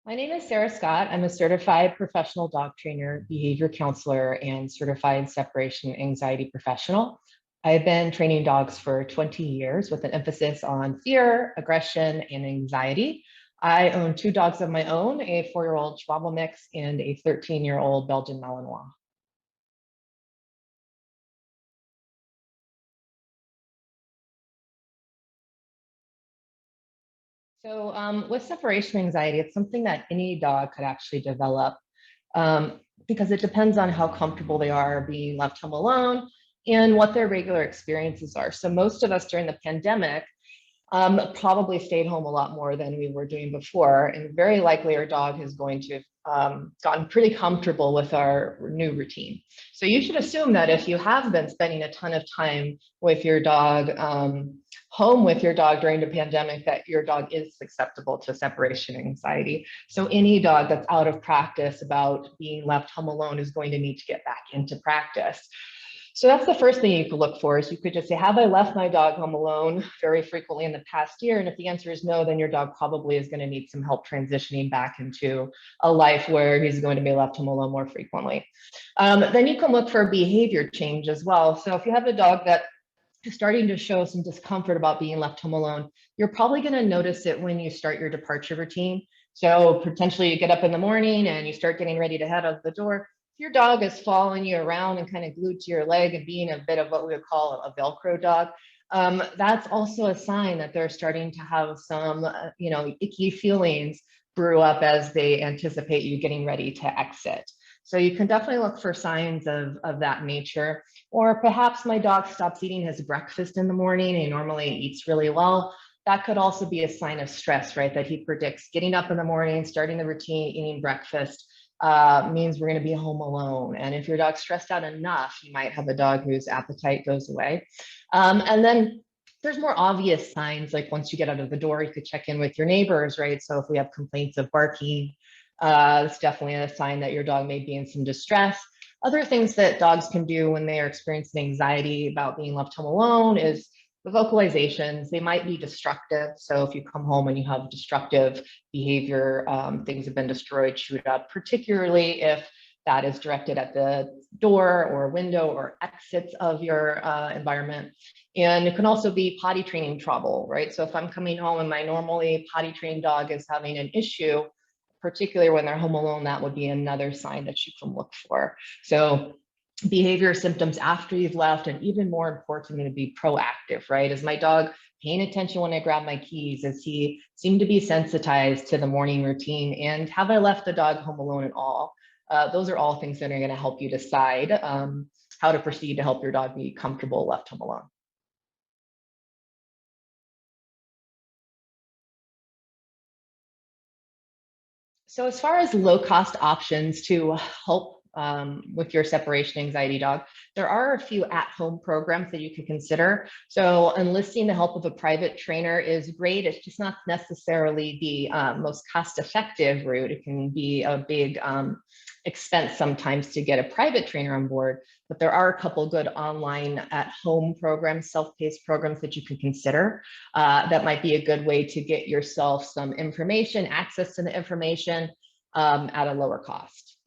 My name is Sarah Scott. I'm a certified professional dog trainer, behavior counselor, and certified separation anxiety professional. I've been training dogs for 20 years with an emphasis on fear, aggression, and anxiety. I own two dogs of my own, a 4-year-old Chihuahua mix and a 13-year-old Belgian Malinois. With separation anxiety, it's something that any dog could actually develop because it depends on how comfortable they are being left home alone and what their regular experiences are. So most of us during the pandemic probably stayed home a lot more than we were doing before. And very likely our dog is going to have gotten pretty comfortable with our new routine. So you should assume that if you have been spending a ton of time with your dog, home with your dog during the pandemic, that your dog is susceptible to separation anxiety. So any dog that's out of practice about being left home alone is going to need to get back into practice. So that's the first thing you could look for is you could just say, have I left my dog home alone very frequently in the past year? And if the answer is no, then your dog probably is going to need some help transitioning back into a life where he's going to be left home alone more frequently. Then you can look for behavior change as well. So if you have a dog that is starting to show some discomfort about being left home alone, you're probably going to notice it when you start your departure routine. So potentially you get up in the morning and you start getting ready to head out the door. If your dog is following you around and kind of glued to your leg and being a bit of what we would call a Velcro dog, that's also a sign that they're starting to have some, icky feelings brew up as they anticipate you getting ready to exit. So you can definitely look for signs of that nature. Or perhaps my dog stops eating his breakfast in the morning and normally eats really well. That could also be a sign of stress, right? That he predicts getting up in the morning, starting the routine, eating breakfast, means we're going to be home alone. And if your dog's stressed out enough, you might have a dog whose appetite goes away. And then there's more obvious signs, like once you get out of the door, you could check in with your neighbors, right? So if we have complaints of barking, it's definitely a sign that your dog may be in some distress. Other things that dogs can do when they are experiencing anxiety about being left home alone is the vocalizations. They might be destructive. So if you come home and you have destructive behavior, things have been destroyed, chewed up, particularly if that is directed at the door or window or exits of your environment. And it can also be potty training trouble, right? So if I'm coming home and my normally potty trained dog is having an issue, particularly when they're home alone, that would be another sign that you can look for. So behavior symptoms after you've left, and even more important, to be proactive, right? Is my dog paying attention when I grab my keys? Is he seem to be sensitized to the morning routine? And have I left the dog home alone at all? Those are all things that are going to help you decide how to proceed to help your dog be comfortable left home alone. So as far as low cost options to help with your separation anxiety dog, there are a few at-home programs that you could consider. So enlisting the help of a private trainer is great. It's just not necessarily the most cost-effective route. It can be a big expense sometimes to get a private trainer on board, but there are a couple good online at-home programs, self-paced programs that you can consider. That might be a good way to get yourself some information, access to the information at a lower cost.